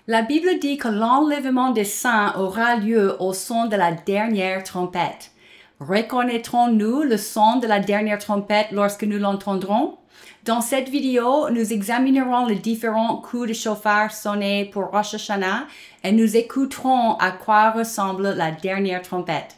La Bible dit que l'enlèvement des saints aura lieu au son de la dernière trompette. Reconnaîtrons-nous le son de la dernière trompette lorsque nous l'entendrons? Dans cette vidéo, nous examinerons les différents coups de chauffard sonnés pour Rosh Hashanah et nous écouterons à quoi ressemble la dernière trompette.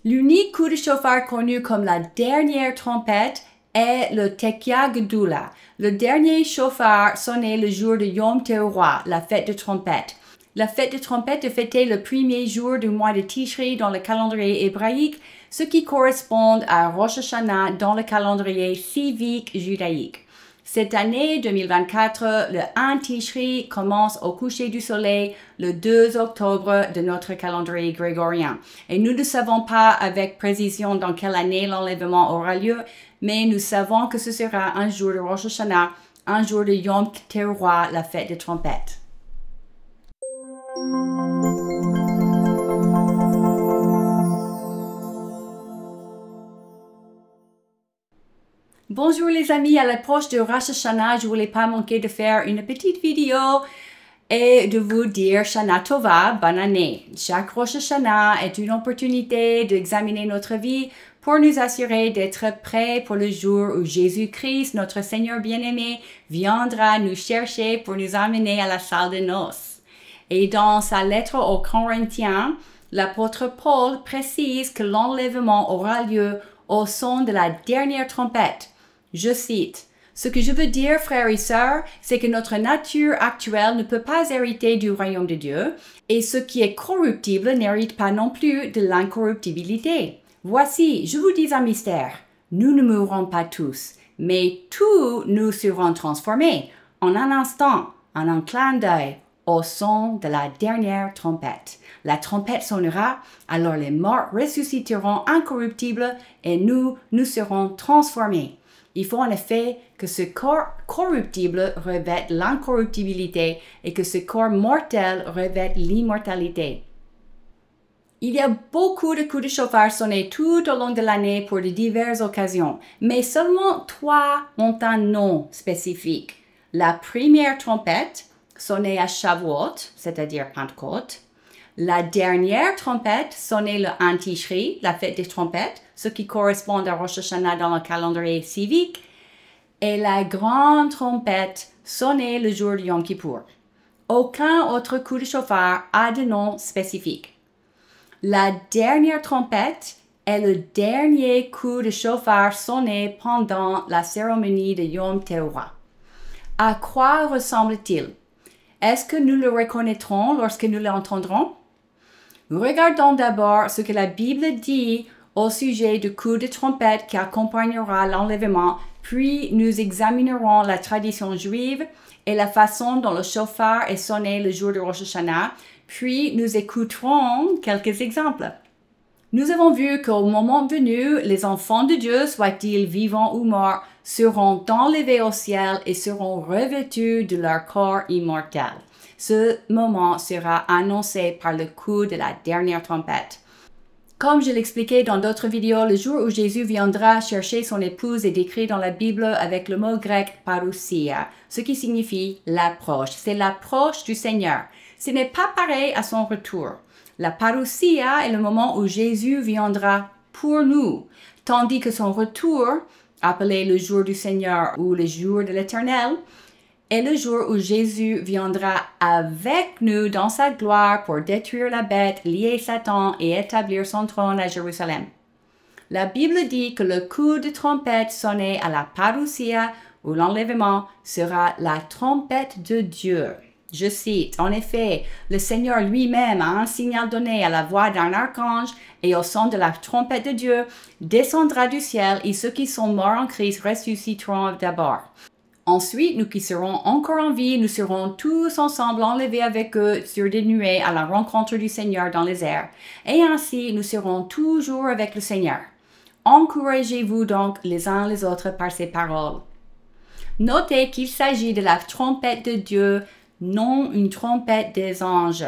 L'unique coup de chauffard connu comme la dernière trompette est le Tekiah Gedoula, le dernier chauffard sonné le jour de Yom Teruah, la fête de trompette. La fête de trompette est fêtée le premier jour du mois de Tishri dans le calendrier hébraïque, ce qui correspond à Rosh Hashanah dans le calendrier civique judaïque. Cette année 2024, le 1 Tishri commence au coucher du soleil le 2 octobre de notre calendrier grégorien. Et nous ne savons pas avec précision dans quelle année l'enlèvement aura lieu, mais nous savons que ce sera un jour de Rosh Hashanah, un jour de Yom Teruah, la fête des trompettes. Bonjour les amis, à l'approche de Rosh Hashanah, je voulais pas manquer de faire une petite vidéo et de vous dire Shana Tova, bonne année. Chaque Rosh Hashanah est une opportunité d'examiner notre vie pour nous assurer d'être prêts pour le jour où Jésus-Christ, notre Seigneur bien-aimé, viendra nous chercher pour nous amener à la salle de noces. Et dans sa lettre aux Corinthiens, l'apôtre Paul précise que l'enlèvement aura lieu au son de la dernière trompette. Je cite, « Ce que je veux dire, frères et sœurs, c'est que notre nature actuelle ne peut pas hériter du royaume de Dieu, et ce qui est corruptible n'hérite pas non plus de l'incorruptibilité. Voici, je vous dis un mystère, nous ne mourrons pas tous, mais tous nous serons transformés en un instant, en un clin d'œil, au son de la dernière trompette. La trompette sonnera, alors les morts ressusciteront incorruptibles et nous serons transformés. Il faut en effet que ce corps corruptible revête l'incorruptibilité et que ce corps mortel revête l'immortalité. Il y a beaucoup de coups de chauffard sonnés tout au long de l'année pour de diverses occasions, mais seulement 3 ont un nom spécifique. La première trompette, sonnée à Shavuot, c'est-à-dire Pentecôte. La dernière trompette, sonnée le 1 Tishri, la fête des trompettes, ce qui correspond à Rosh Hashanah dans le calendrier civique. Et la grande trompette, sonnée le jour de Yom Kippour. Aucun autre coup de chauffard a de nom spécifique. La dernière trompette est le dernier coup de chauffard sonné pendant la cérémonie de Yom Teruah. À quoi ressemble-t-il? Est-ce que nous le reconnaîtrons lorsque nous l'entendrons? Regardons d'abord ce que la Bible dit au sujet du coup de trompette qui accompagnera l'enlèvement, puis nous examinerons la tradition juive et la façon dont le chauffard est sonné le jour de Rosh Hashanah, puis nous écouterons quelques exemples. Nous avons vu qu'au moment venu, les enfants de Dieu, soient-ils vivants ou morts, seront enlevés au ciel et seront revêtus de leur corps immortel. Ce moment sera annoncé par le coup de la dernière trompette. Comme je l'expliquais dans d'autres vidéos, le jour où Jésus viendra chercher son épouse est décrit dans la Bible avec le mot grec parousia, ce qui signifie l'approche. C'est l'approche du Seigneur. Ce n'est pas pareil à son retour. La parousia est le moment où Jésus viendra pour nous, tandis que son retour, appelé le jour du Seigneur ou le jour de l'Éternel, est le jour où Jésus viendra avec nous dans sa gloire pour détruire la bête, lier Satan et établir son trône à Jérusalem. La Bible dit que le coup de trompette sonné à la parousia ou l'enlèvement sera la trompette de Dieu. Je cite, en effet, le Seigneur lui-même a un signal donné à la voix d'un archange et au son de la trompette de Dieu descendra du ciel et ceux qui sont morts en Christ ressusciteront d'abord. Ensuite, nous qui serons encore en vie, nous serons tous ensemble enlevés avec eux sur des nuées à la rencontre du Seigneur dans les airs. Et ainsi, nous serons toujours avec le Seigneur. Encouragez-vous donc les uns les autres par ces paroles. Notez qu'il s'agit de la trompette de Dieu, non une trompette des anges.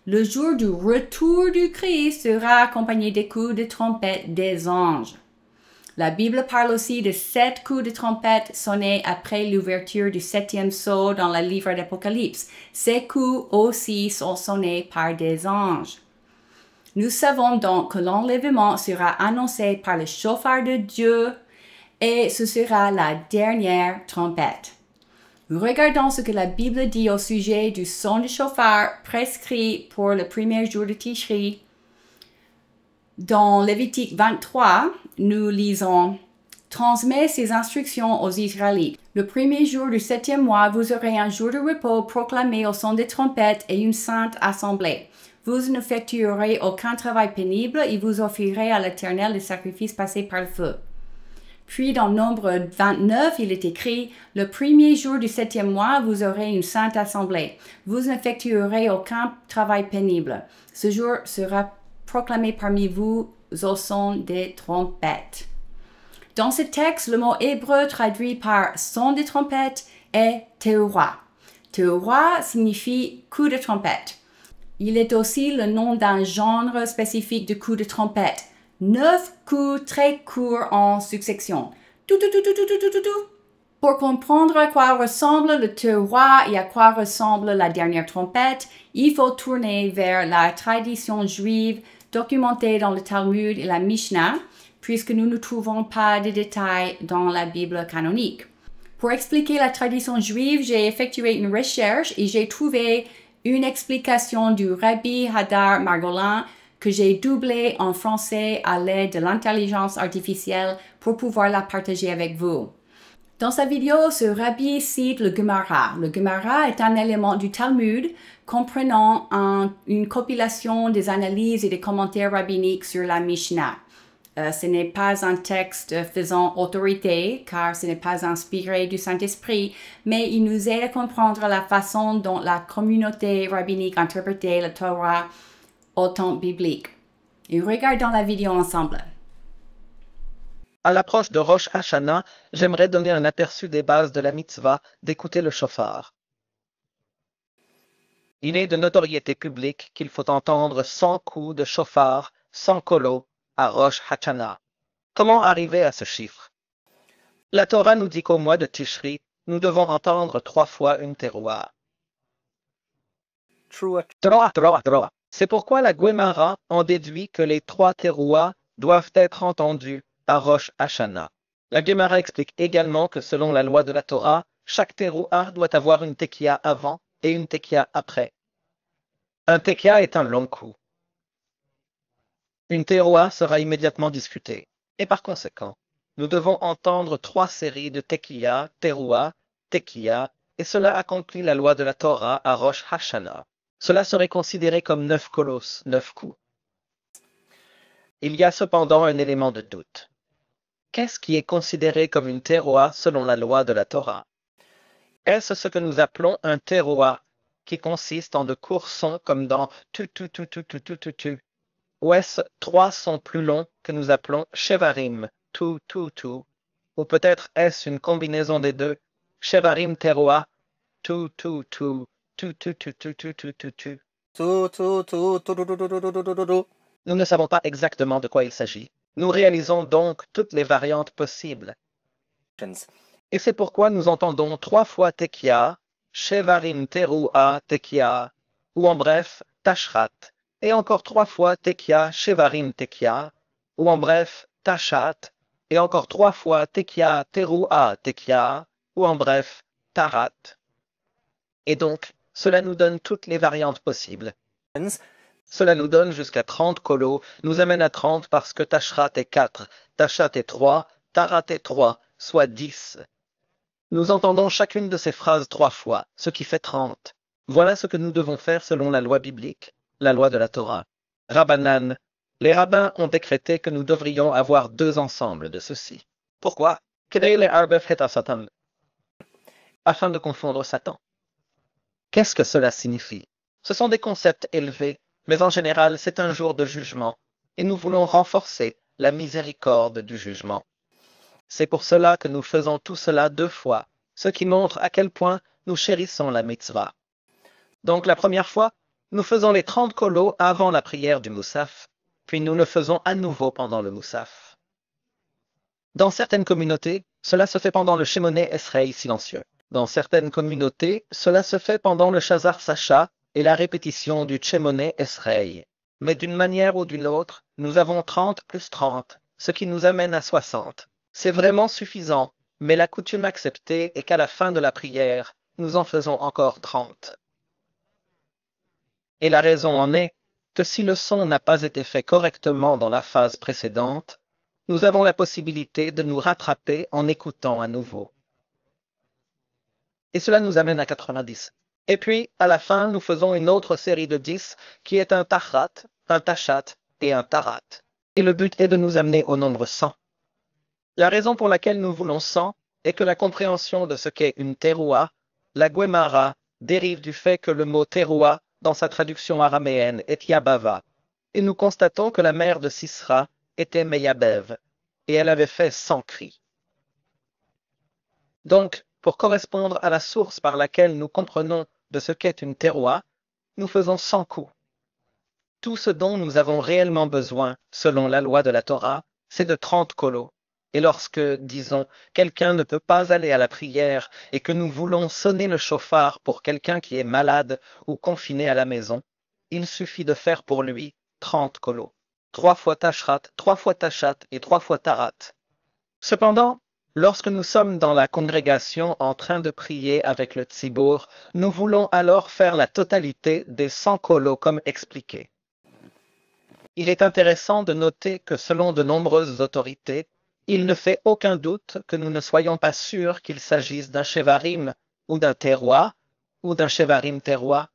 Le jour du retour du Christ sera accompagné des coups de trompette des anges. La Bible parle aussi de 7 coups de trompette sonnés après l'ouverture du 7e sceau dans le livre d'Apocalypse. Ces coups aussi sont sonnés par des anges. Nous savons donc que l'enlèvement sera annoncé par le chauffard de Dieu et ce sera la dernière trompette. Regardons ce que la Bible dit au sujet du son du chauffard prescrit pour le premier jour de Tishri. Dans Lévitique 23, nous lisons « Transmets ces instructions aux Israélites. Le premier jour du 7e mois, vous aurez un jour de repos proclamé au son des trompettes et une sainte assemblée. Vous n'effectuerez aucun travail pénible et vous offrirez à l'Éternel des sacrifices passés par le feu. » Puis dans Nombre 29, il est écrit « Le premier jour du 7e mois, vous aurez une sainte assemblée. Vous n'effectuerez aucun travail pénible. Ce jour sera proclamé parmi vous au son des trompettes. » Dans ce texte, le mot hébreu traduit par son des trompettes est teroua. Teroua signifie coup de trompette. Il est aussi le nom d'un genre spécifique de coup de trompette. 9 coups très courts en succession. Tout, tout, tout, tout, tout, tout, tout, tout. Pour comprendre à quoi ressemble le teroua et à quoi ressemble la dernière trompette, il faut tourner vers la tradition juive documentée dans le Talmud et la Mishnah, puisque nous ne trouvons pas de détails dans la Bible canonique. Pour expliquer la tradition juive, j'ai effectué une recherche et j'ai trouvé une explication du Rabbi Hadar Margolin que j'ai doublée en français à l'aide de l'intelligence artificielle pour pouvoir la partager avec vous. Dans sa vidéo, ce rabbi cite le Gemara. Le Gemara est un élément du Talmud comprenant une compilation des analyses et des commentaires rabbiniques sur la Mishnah. Ce n'est pas un texte faisant autorité, car ce n'est pas inspiré du Saint-Esprit, mais il nous aide à comprendre la façon dont la communauté rabbinique interprétait la Torah au temps biblique. Et regardons la vidéo ensemble. À l'approche de Rosh Hashanah, j'aimerais donner un aperçu des bases de la mitzvah d'écouter le chauffard. Il est de notoriété publique qu'il faut entendre 100 coups de chauffard, 100 kolos, à Rosh Hashanah. Comment arriver à ce chiffre? La Torah nous dit qu'au mois de Tishri, nous devons entendre 3 fois une teroua. Troa. C'est pourquoi la Guémara en déduit que les 3 terouas doivent être entendus à Rosh Hashanah. La Guémara explique également que selon la loi de la Torah, chaque terouah doit avoir une tekia avant et une tekia après. Un tekia est un long coup. Une teroua sera immédiatement discutée, et par conséquent, nous devons entendre 3 séries de tekia, teroua, tekia, et cela accomplit la loi de la Torah à Rosh Hashanah. Cela serait considéré comme 9 kolos, 9 coups. Il y a cependant un élément de doute. Qu'est-ce qui est considéré comme une teroua selon la loi de la Torah? Est-ce ce que nous appelons un teroua, qui consiste en de courts sons comme dans tu tu tu tu tu tu tu tu? Ou est-ce 3 sons plus longs que nous appelons shevarim, tu tu tu? Ou peut-être est-ce une combinaison des deux, shevarim teroua, tu tu tu, tu tu tu tu tu tu tu tu? Nous ne savons pas exactement de quoi il s'agit. Nous réalisons donc toutes les variantes possibles. Et c'est pourquoi nous entendons 3 fois tekia, shevarim teroua tekia, ou en bref, tashrat, et encore 3 fois tekia, shevarim tekia, ou en bref, tashat, et encore 3 fois tekia, teroua tekia, ou en bref, tarat. Et donc, cela nous donne toutes les variantes possibles. Cela nous donne jusqu'à 30 kolos, nous amène à 30 parce que tashrat est 4, tashat est 3, tarat est 3, soit 10. Nous entendons chacune de ces phrases 3 fois, ce qui fait 30. Voilà ce que nous devons faire selon la loi biblique, la loi de la Torah. Rabbanan, les rabbins ont décrété que nous devrions avoir 2 ensembles de ceci. Pourquoi? Afin de confondre Satan. Qu'est-ce que cela signifie? Ce sont des concepts élevés, mais en général c'est un jour de jugement, et nous voulons renforcer la miséricorde du jugement. C'est pour cela que nous faisons tout cela 2 fois, ce qui montre à quel point nous chérissons la mitzvah. Donc la première fois, nous faisons les 30 kolos avant la prière du Moussaf, puis nous le faisons à nouveau pendant le Moussaf. Dans certaines communautés, cela se fait pendant le Shemoneh Esrei silencieux. Dans certaines communautés, cela se fait pendant le Shazar Sacha et la répétition du Shemoneh Esrei. Mais d'une manière ou d'une autre, nous avons 30 plus 30, ce qui nous amène à 60. C'est vraiment suffisant, mais la coutume acceptée est qu'à la fin de la prière, nous en faisons encore 30. Et la raison en est que si le son n'a pas été fait correctement dans la phase précédente, nous avons la possibilité de nous rattraper en écoutant à nouveau. Et cela nous amène à 90. Et puis, à la fin, nous faisons une autre série de 10 qui est un tachat, un tachat et un tarat. Et le but est de nous amener au nombre 100. La raison pour laquelle nous voulons 100 est que la compréhension de ce qu'est une teroua, la Guémara, dérive du fait que le mot teroua, dans sa traduction araméenne, est Yabava. Et nous constatons que la mère de Sisra était Meyabev, et elle avait fait 100 cris. Donc, pour correspondre à la source par laquelle nous comprenons de ce qu'est une teroua, nous faisons 100 coups. Tout ce dont nous avons réellement besoin, selon la loi de la Torah, c'est de 30 kolos. Et lorsque, disons, quelqu'un ne peut pas aller à la prière et que nous voulons sonner le chauffard pour quelqu'un qui est malade ou confiné à la maison, il suffit de faire pour lui 30 kolos. 3 fois tashrat, 3 fois tachat et 3 fois tarat. Cependant, lorsque nous sommes dans la congrégation en train de prier avec le tzibour, nous voulons alors faire la totalité des 100 kolos comme expliqué. Il est intéressant de noter que selon de nombreuses autorités, il ne fait aucun doute que nous ne soyons pas sûrs qu'il s'agisse d'un shevarim ou d'un teroua ou d'un shevarim teroua,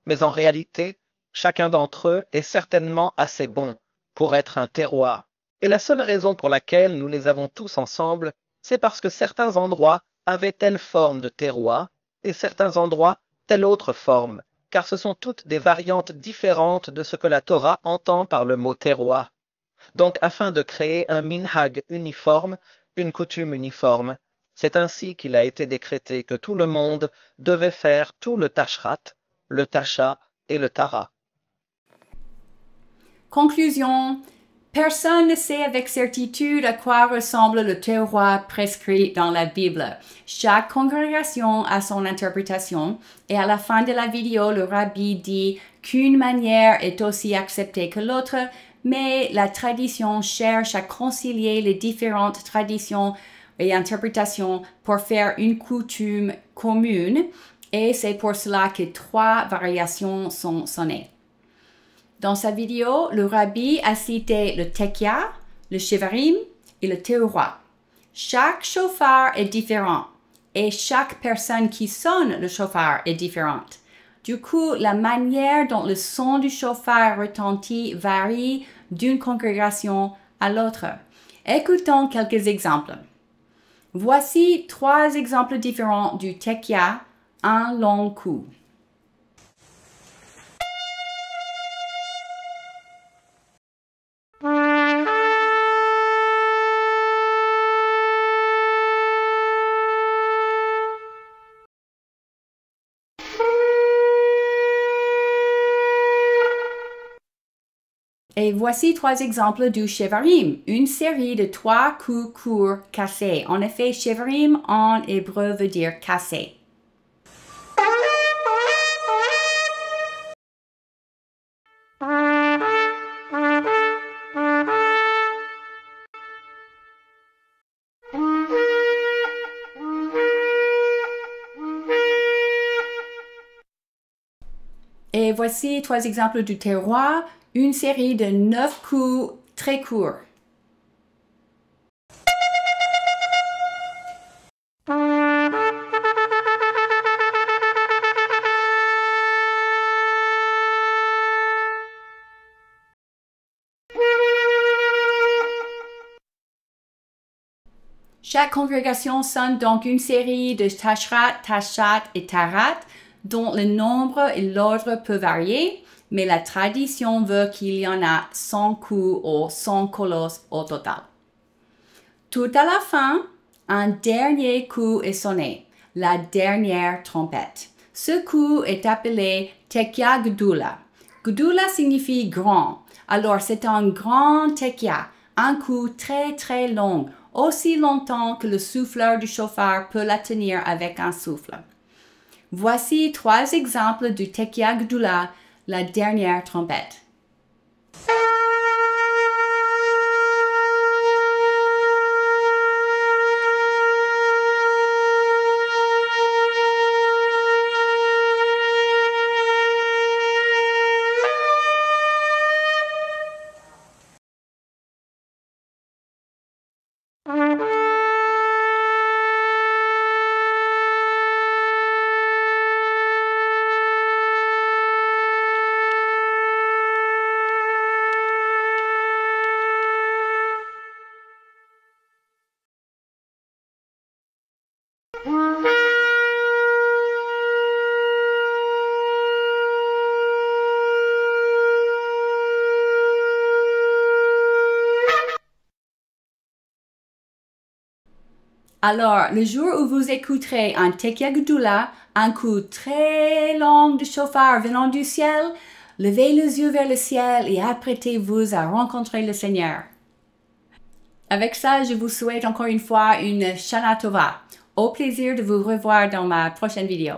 mais en réalité, chacun d'entre eux est certainement assez bon pour être un teroua. Et la seule raison pour laquelle nous les avons tous ensemble, c'est parce que certains endroits avaient telle forme de teroua et certains endroits telle autre forme, car ce sont toutes des variantes différentes de ce que la Torah entend par le mot teroua. Donc, afin de créer un minhag uniforme, une coutume uniforme, c'est ainsi qu'il a été décrété que tout le monde devait faire tout le tashrat, le tacha et le tara. Conclusion. Personne ne sait avec certitude à quoi ressemble le terroir prescrit dans la Bible. Chaque congrégation a son interprétation et à la fin de la vidéo, le rabbi dit qu'une manière est aussi acceptée que l'autre, mais la tradition cherche à concilier les différentes traditions et interprétations pour faire une coutume commune et c'est pour cela que 3 variations sont sonnées. Dans sa vidéo, le rabbi a cité le tekia, le shevarim et le teroua. Chaque chauffard est différent et chaque personne qui sonne le chauffard est différente. Du coup, la manière dont le son du chauffard retentit varie d'une congrégation à l'autre. Écoutons quelques exemples. Voici 3 exemples différents du tekia, un long coup. Et voici 3 exemples du shevarim, une série de 3 coups courts cassés. En effet, shevarim en hébreu veut dire casser. Et voici 3 exemples du terroir, une série de 9 coups très courts. Chaque congrégation sonne donc une série de tashrat, tachat et tarat dont le nombre et l'ordre peut varier, mais la tradition veut qu'il y en a 100 coups ou 100 kolos au total. Tout à la fin, un dernier coup est sonné, la dernière trompette. Ce coup est appelé tekia gedula. Gedula signifie grand, alors c'est un grand tekia, un coup très très long, aussi longtemps que le souffleur du chauffard peut la tenir avec un souffle. Voici 3 exemples du Tekiya Gdula, la dernière trompette. Alors, le jour où vous écouterez un Tekiya Gdula, un coup très long de chauffard venant du ciel, levez les yeux vers le ciel et apprêtez-vous à rencontrer le Seigneur. Avec ça, je vous souhaite encore une fois une Shana Tova. Au plaisir de vous revoir dans ma prochaine vidéo.